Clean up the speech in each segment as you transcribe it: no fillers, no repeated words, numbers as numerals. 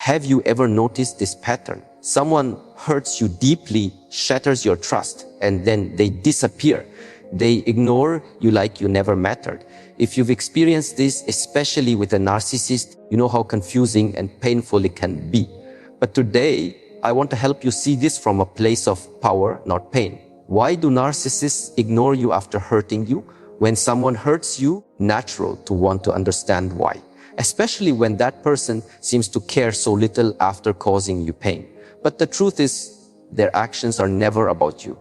Have you ever noticed this pattern? Someone hurts you deeply, shatters your trust, and then they disappear. They ignore you like you never mattered. If you've experienced this, especially with a narcissist, you know how confusing and painful it can be. But today, I want to help you see this from a place of power, not pain. Why do narcissists ignore you after hurting you? When someone hurts you, natural to want to understand why, especially when that person seems to care so little after causing you pain. But the truth is, their actions are never about you.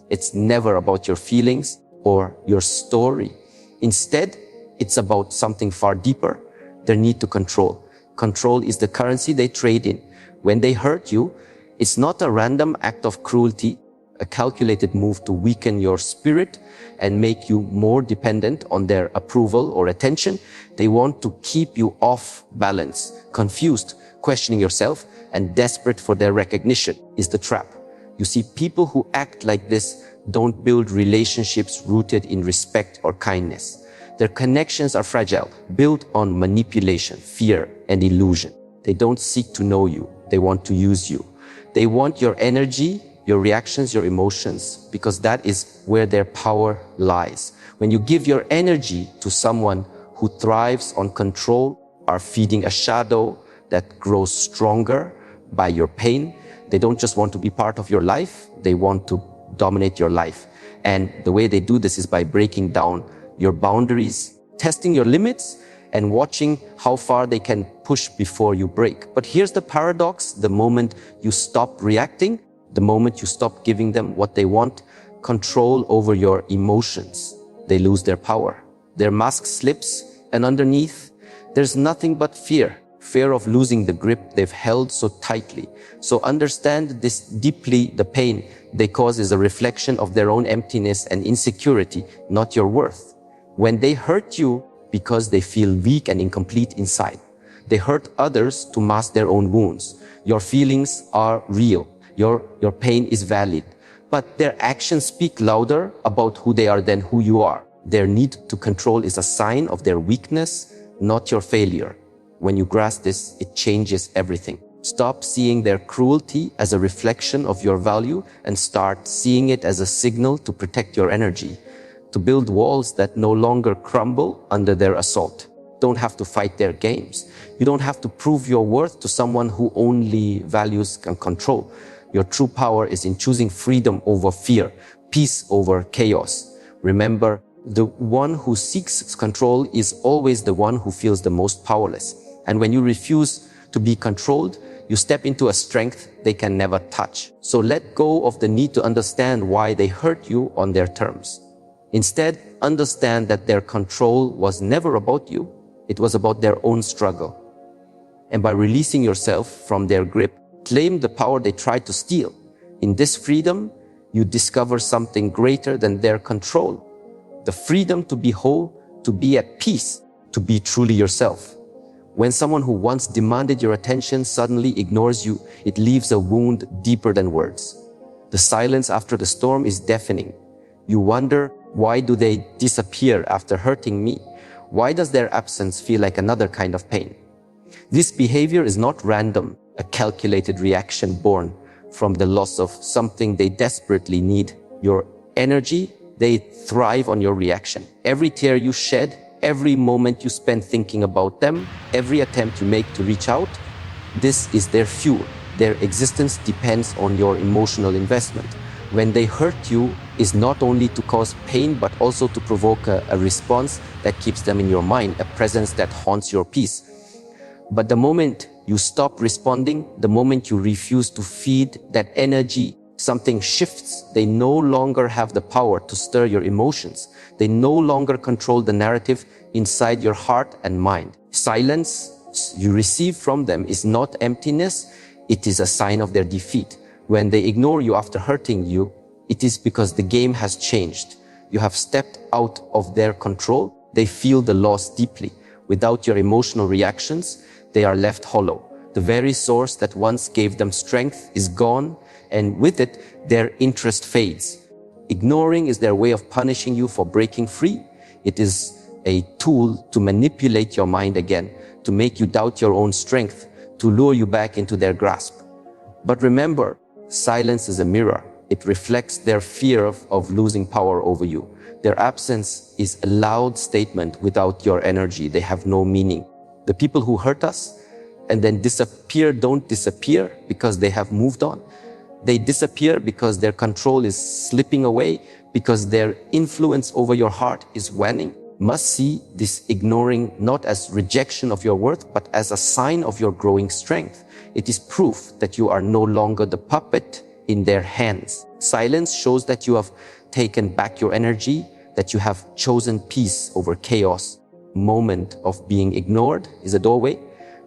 It's never about your feelings or your story. Instead, it's about something far deeper, their need to control. Control is the currency they trade in. When they hurt you, it's not a random act of cruelty, a calculated move to weaken your spirit and make you more dependent on their approval or attention. They want to keep you off balance, confused, questioning yourself, and desperate for their recognition is the trap. You see, people who act like this don't build relationships rooted in respect or kindness. Their connections are fragile, built on manipulation, fear, and illusion. They don't seek to know you. They want to use you. They want your energy, your reactions, your emotions, because that is where their power lies. When you give your energy to someone who thrives on control, are feeding a shadow that grows stronger by your pain, they don't just want to be part of your life, they want to dominate your life. And the way they do this is by breaking down your boundaries, testing your limits, and watching how far they can push before you break. But here's the paradox: the moment you stop reacting, the moment you stop giving them what they want, control over your emotions, they lose their power. Their mask slips, and underneath, there's nothing but fear. Fear of losing the grip they've held so tightly. So understand this deeply: the pain they cause is a reflection of their own emptiness and insecurity, not your worth. When they hurt you because they feel weak and incomplete inside, they hurt others to mask their own wounds. Your feelings are real. Your pain is valid. But their actions speak louder about who they are than who you are. Their need to control is a sign of their weakness, not your failure. When you grasp this, it changes everything. Stop seeing their cruelty as a reflection of your value and start seeing it as a signal to protect your energy, to build walls that no longer crumble under their assault. You don't have to fight their games. You don't have to prove your worth to someone who only values and control. Your true power is in choosing freedom over fear, peace over chaos. Remember, the one who seeks control is always the one who feels the most powerless. And when you refuse to be controlled, you step into a strength they can never touch. So let go of the need to understand why they hurt you on their terms. Instead, understand that their control was never about you. It was about their own struggle. And by releasing yourself from their grip, claim the power they tried to steal. In this freedom, you discover something greater than their control. The freedom to be whole, to be at peace, to be truly yourself. When someone who once demanded your attention suddenly ignores you, it leaves a wound deeper than words. The silence after the storm is deafening. You wonder, why do they disappear after hurting me? Why does their absence feel like another kind of pain? This behavior is not random, a calculated reaction born from the loss of something they desperately need. Your energy, they thrive on your reaction. Every tear you shed, every moment you spend thinking about them, every attempt you make to reach out, this is their fuel. Their existence depends on your emotional investment. When they hurt you, is not only to cause pain, but also to provoke a response that keeps them in your mind, a presence that haunts your peace. But the moment you stop responding, the moment you refuse to feed that energy, something shifts. They no longer have the power to stir your emotions. They no longer control the narrative inside your heart and mind. Silence you receive from them is not emptiness, it is a sign of their defeat. When they ignore you after hurting you, it is because the game has changed. You have stepped out of their control. They feel the loss deeply. Without your emotional reactions, they are left hollow. The very source that once gave them strength is gone, and with it, their interest fades. Ignoring is their way of punishing you for breaking free. It is a tool to manipulate your mind again, to make you doubt your own strength, to lure you back into their grasp. But remember, silence is a mirror. It reflects their fear of losing power over you. Their absence is a loud statement without your energy. They have no meaning. The people who hurt us and then disappear don't disappear because they have moved on. They disappear because their control is slipping away, because their influence over your heart is waning. Must see this ignoring not as rejection of your worth, but as a sign of your growing strength. It is proof that you are no longer the puppet in their hands. Silence shows that you have taken back your energy, that you have chosen peace over chaos. Moment of being ignored is a doorway,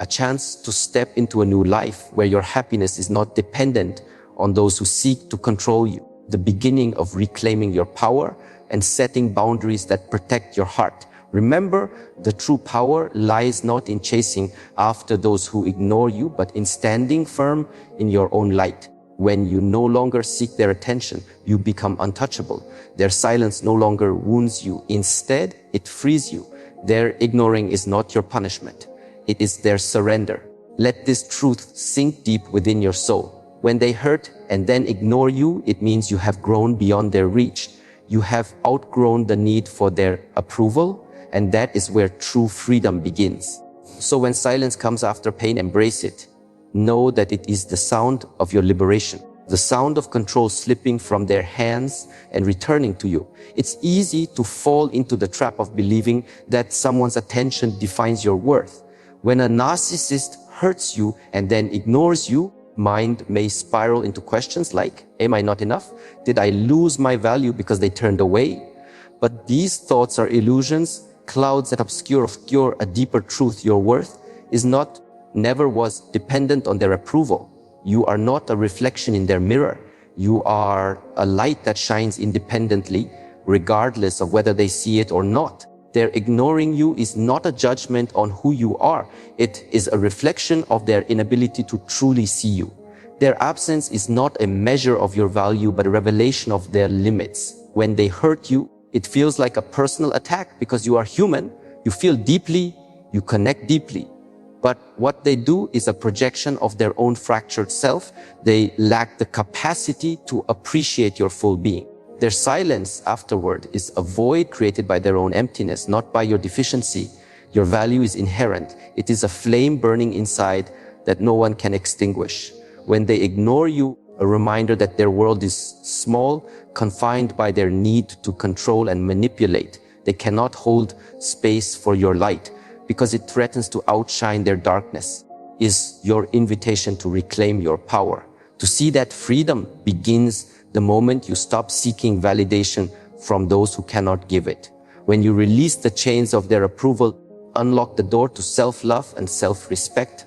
a chance to step into a new life where your happiness is not dependent on those who seek to control you. The beginning of reclaiming your power and setting boundaries that protect your heart. Remember, the true power lies not in chasing after those who ignore you, but in standing firm in your own light. When you no longer seek their attention, you become untouchable. Their silence no longer wounds you. Instead, it frees you. Their ignoring is not your punishment. It is their surrender. Let this truth sink deep within your soul. When they hurt and then ignore you, it means you have grown beyond their reach. You have outgrown the need for their approval, and that is where true freedom begins. So when silence comes after pain, embrace it. Know that it is the sound of your liberation, the sound of control slipping from their hands and returning to you. It's easy to fall into the trap of believing that someone's attention defines your worth. When a narcissist hurts you and then ignores you, mind may spiral into questions like, am I not enough? Did I lose my value because they turned away? But these thoughts are illusions, clouds that obscure a deeper truth. Your worth is not, never was dependent on their approval. You are not a reflection in their mirror. You are a light that shines independently, regardless of whether they see it or not. Their ignoring you is not a judgment on who you are. It is a reflection of their inability to truly see you. Their absence is not a measure of your value, but a revelation of their limits. When they hurt you, it feels like a personal attack because you are human. You feel deeply, you connect deeply. But what they do is a projection of their own fractured self. They lack the capacity to appreciate your full being. Their silence afterward is a void created by their own emptiness, not by your deficiency. Your value is inherent. It is a flame burning inside that no one can extinguish. When they ignore you, a reminder that their world is small, confined by their need to control and manipulate. They cannot hold space for your light because it threatens to outshine their darkness. Is your invitation to reclaim your power, to see that freedom begins the moment you stop seeking validation from those who cannot give it. When you release the chains of their approval, unlock the door to self-love and self-respect.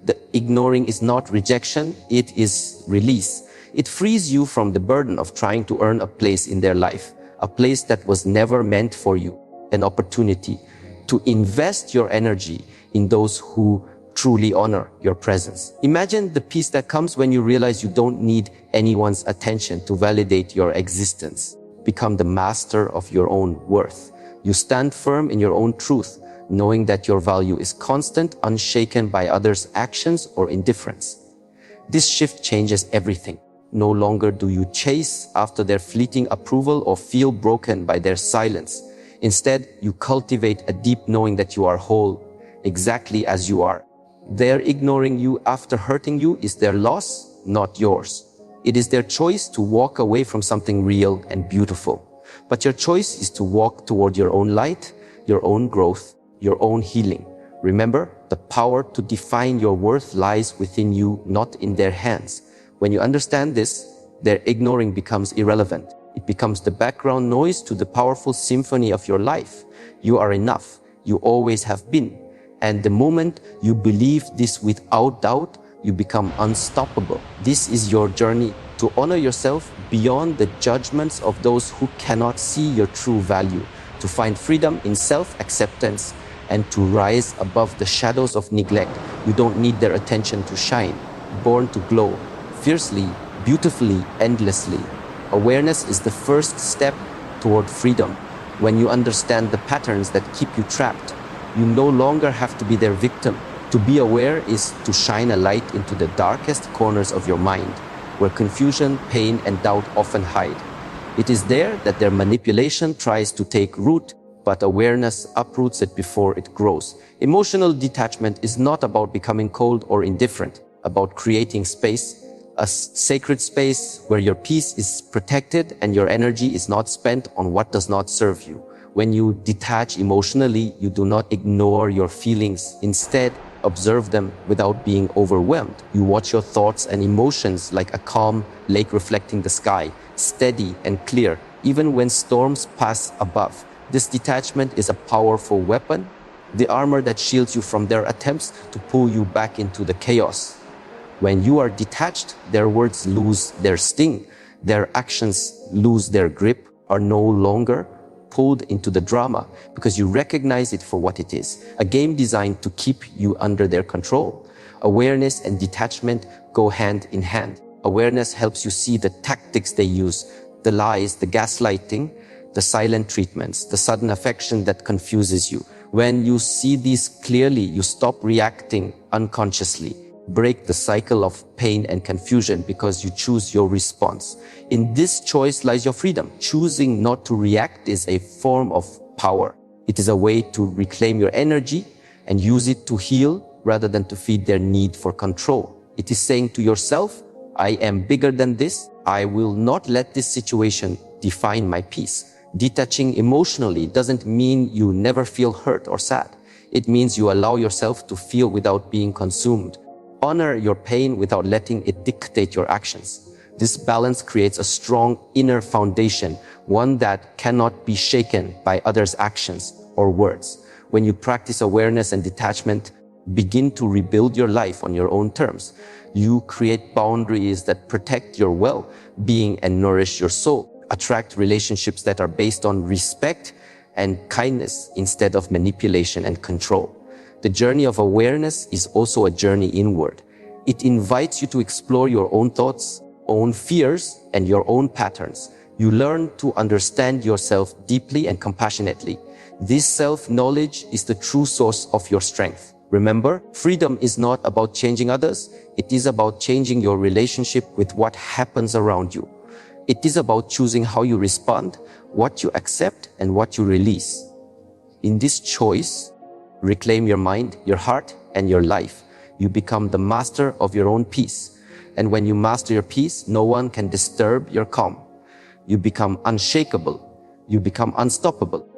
The ignoring is not rejection, it is release. It frees you from the burden of trying to earn a place in their life, a place that was never meant for you, an opportunity to invest your energy in those who truly honor your presence. Imagine the peace that comes when you realize you don't need anyone's attention to validate your existence. Become the master of your own worth. You stand firm in your own truth, knowing that your value is constant, unshaken by others' actions or indifference. This shift changes everything. No longer do you chase after their fleeting approval or feel broken by their silence. Instead, you cultivate a deep knowing that you are whole, exactly as you are. Their ignoring you after hurting you is their loss, not yours. It is their choice to walk away from something real and beautiful. But your choice is to walk toward your own light, your own growth, your own healing. Remember, the power to define your worth lies within you, not in their hands. When you understand this, their ignoring becomes irrelevant. It becomes the background noise to the powerful symphony of your life. You are enough. You always have been. And the moment you believe this without doubt, you become unstoppable. This is your journey to honor yourself beyond the judgments of those who cannot see your true value, to find freedom in self-acceptance, and to rise above the shadows of neglect. You don't need their attention to shine, born to glow, fiercely, beautifully, endlessly. Awareness is the first step toward freedom. When you understand the patterns that keep you trapped, you no longer have to be their victim. To be aware is to shine a light into the darkest corners of your mind, where confusion, pain, and doubt often hide. It is there that their manipulation tries to take root, but awareness uproots it before it grows. Emotional detachment is not about becoming cold or indifferent, about creating space, a sacred space where your peace is protected and your energy is not spent on what does not serve you. When you detach emotionally, you do not ignore your feelings. Instead, observe them without being overwhelmed. You watch your thoughts and emotions like a calm lake reflecting the sky, steady and clear, even when storms pass above. This detachment is a powerful weapon, the armor that shields you from their attempts to pull you back into the chaos. When you are detached, their words lose their sting, their actions lose their grip, are no longer pulled into the drama because you recognize it for what it is, a game designed to keep you under their control. Awareness and detachment go hand in hand. Awareness helps you see the tactics they use, the lies, the gaslighting, the silent treatments, the sudden affection that confuses you. When you see these clearly, you stop reacting unconsciously. Break the cycle of pain and confusion because you choose your response. In this choice lies your freedom. Choosing not to react is a form of power. It is a way to reclaim your energy and use it to heal rather than to feed their need for control. It is saying to yourself, I am bigger than this. I will not let this situation define my peace. Detaching emotionally doesn't mean you never feel hurt or sad. It means you allow yourself to feel without being consumed. Honor your pain without letting it dictate your actions. This balance creates a strong inner foundation, one that cannot be shaken by others' actions or words. When you practice awareness and detachment, begin to rebuild your life on your own terms. You create boundaries that protect your well-being and nourish your soul. Attract relationships that are based on respect and kindness instead of manipulation and control. The journey of awareness is also a journey inward. It invites you to explore your own thoughts, own fears, and your own patterns. You learn to understand yourself deeply and compassionately. This self-knowledge is the true source of your strength. Remember, freedom is not about changing others. It is about changing your relationship with what happens around you. It is about choosing how you respond, what you accept, and what you release. In this choice, reclaim your mind, your heart, and your life. You become the master of your own peace. And when you master your peace, no one can disturb your calm. You become unshakable. You become unstoppable.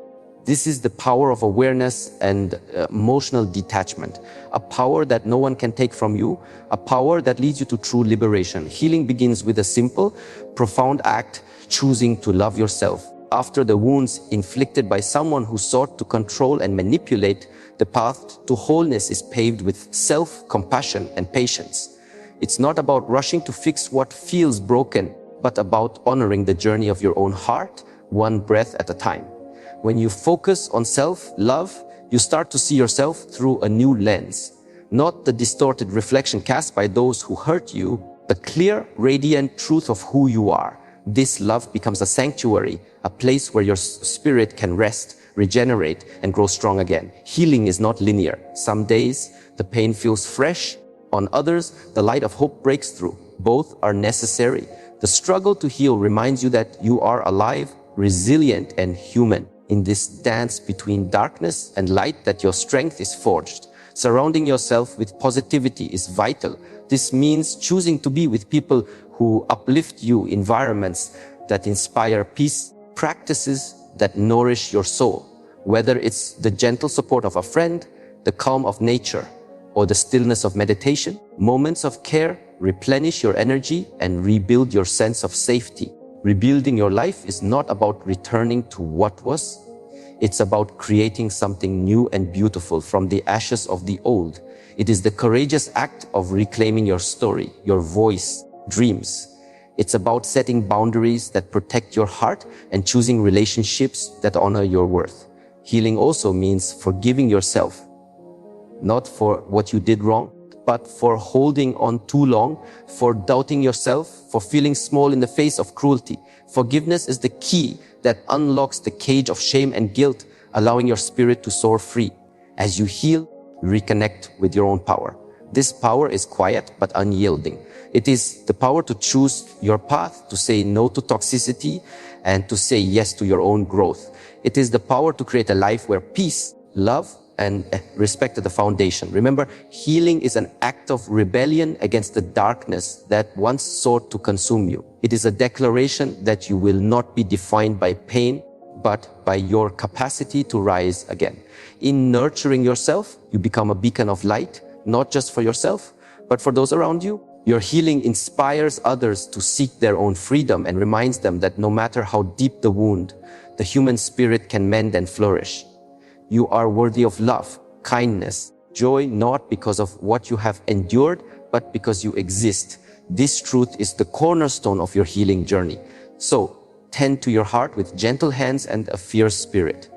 This is the power of awareness and emotional detachment, a power that no one can take from you, a power that leads you to true liberation. Healing begins with a simple, profound act, choosing to love yourself. After the wounds inflicted by someone who sought to control and manipulate, the path to wholeness is paved with self-compassion and patience. It's not about rushing to fix what feels broken, but about honoring the journey of your own heart, one breath at a time. When you focus on self-love, you start to see yourself through a new lens. Not the distorted reflection cast by those who hurt you, the clear, radiant truth of who you are. This love becomes a sanctuary, a place where your spirit can rest, regenerate, and grow strong again. Healing is not linear. Some days, the pain feels fresh. On others, the light of hope breaks through. Both are necessary. The struggle to heal reminds you that you are alive, resilient, and human. In this dance between darkness and light that your strength is forged. Surrounding yourself with positivity is vital. This means choosing to be with people who uplift you, environments that inspire peace, practices that nourish your soul. Whether it's the gentle support of a friend, the calm of nature, or the stillness of meditation, moments of care replenish your energy and rebuild your sense of safety. Rebuilding your life is not about returning to what was. It's about creating something new and beautiful from the ashes of the old. It is the courageous act of reclaiming your story, your voice, dreams. It's about setting boundaries that protect your heart and choosing relationships that honor your worth. Healing also means forgiving yourself, not for what you did wrong, but for holding on too long, for doubting yourself, for feeling small in the face of cruelty. Forgiveness is the key that unlocks the cage of shame and guilt, allowing your spirit to soar free. As you heal, reconnect with your own power. This power is quiet but unyielding. It is the power to choose your path, to say no to toxicity, and to say yes to your own growth. It is the power to create a life where peace, love, and respect are the foundation. Remember, healing is an act of rebellion against the darkness that once sought to consume you. It is a declaration that you will not be defined by pain, but by your capacity to rise again. In nurturing yourself, you become a beacon of light, not just for yourself, but for those around you. Your healing inspires others to seek their own freedom and reminds them that no matter how deep the wound, the human spirit can mend and flourish. You are worthy of love, kindness, joy, not because of what you have endured, but because you exist. This truth is the cornerstone of your healing journey. So, tend to your heart with gentle hands and a fierce spirit.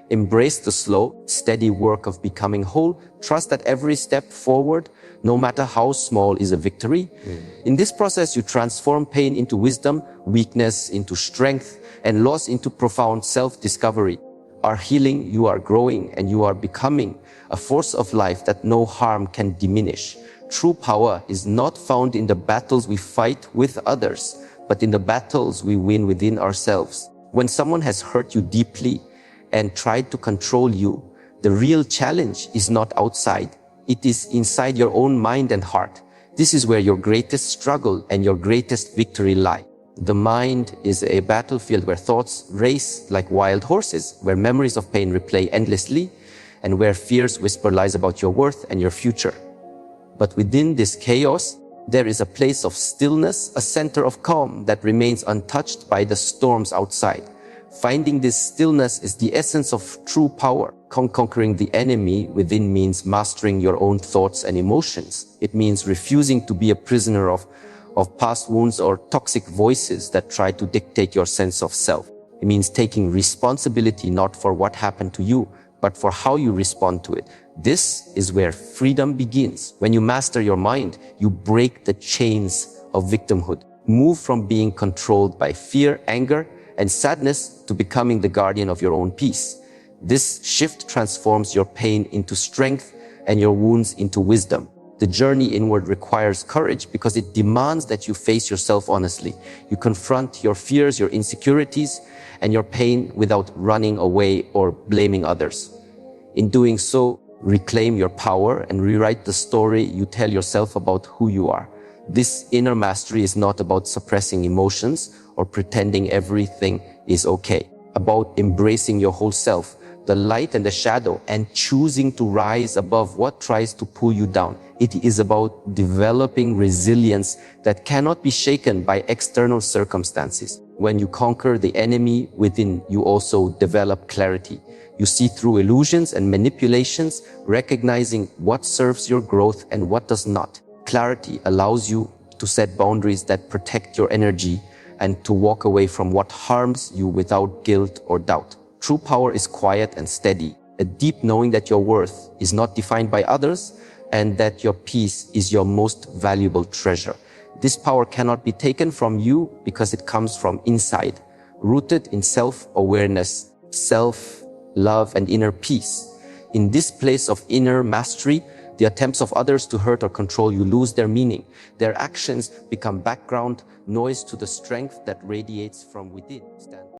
Embrace the slow, steady work of becoming whole. Trust that every step forward, no matter how small, is a victory. In this process, you transform pain into wisdom, weakness into strength, and loss into profound self-discovery. Are healing, you are growing, and you are becoming a force of life that no harm can diminish. True power is not found in the battles we fight with others, but in the battles we win within ourselves. When someone has hurt you deeply and tried to control you, the real challenge is not outside. It is inside your own mind and heart. This is where your greatest struggle and your greatest victory lie. The mind is a battlefield where thoughts race like wild horses, where memories of pain replay endlessly, and where fears whisper lies about your worth and your future. But within this chaos, there is a place of stillness, a center of calm that remains untouched by the storms outside. Finding this stillness is the essence of true power. Conquering the enemy within means mastering your own thoughts and emotions. It means refusing to be a prisoner of past wounds or toxic voices that try to dictate your sense of self. It means taking responsibility not for what happened to you, but for how you respond to it. This is where freedom begins. When you master your mind, you break the chains of victimhood. Move from being controlled by fear, anger, and sadness to becoming the guardian of your own peace. This shift transforms your pain into strength and your wounds into wisdom. The journey inward requires courage because it demands that you face yourself honestly. You confront your fears, your insecurities, and your pain without running away or blaming others. In doing so, reclaim your power and rewrite the story you tell yourself about who you are. This inner mastery is not about suppressing emotions or pretending everything is okay. About embracing your whole self, the light and the shadow, and choosing to rise above what tries to pull you down. It is about developing resilience that cannot be shaken by external circumstances. When you conquer the enemy within, you also develop clarity. You see through illusions and manipulations, recognizing what serves your growth and what does not. Clarity allows you to set boundaries that protect your energy and to walk away from what harms you without guilt or doubt. True power is quiet and steady, a deep knowing that your worth is not defined by others and that your peace is your most valuable treasure. This power cannot be taken from you because it comes from inside, rooted in self-awareness, self-love, and inner peace. In this place of inner mastery, the attempts of others to hurt or control you lose their meaning. Their actions become background noise to the strength that radiates from within.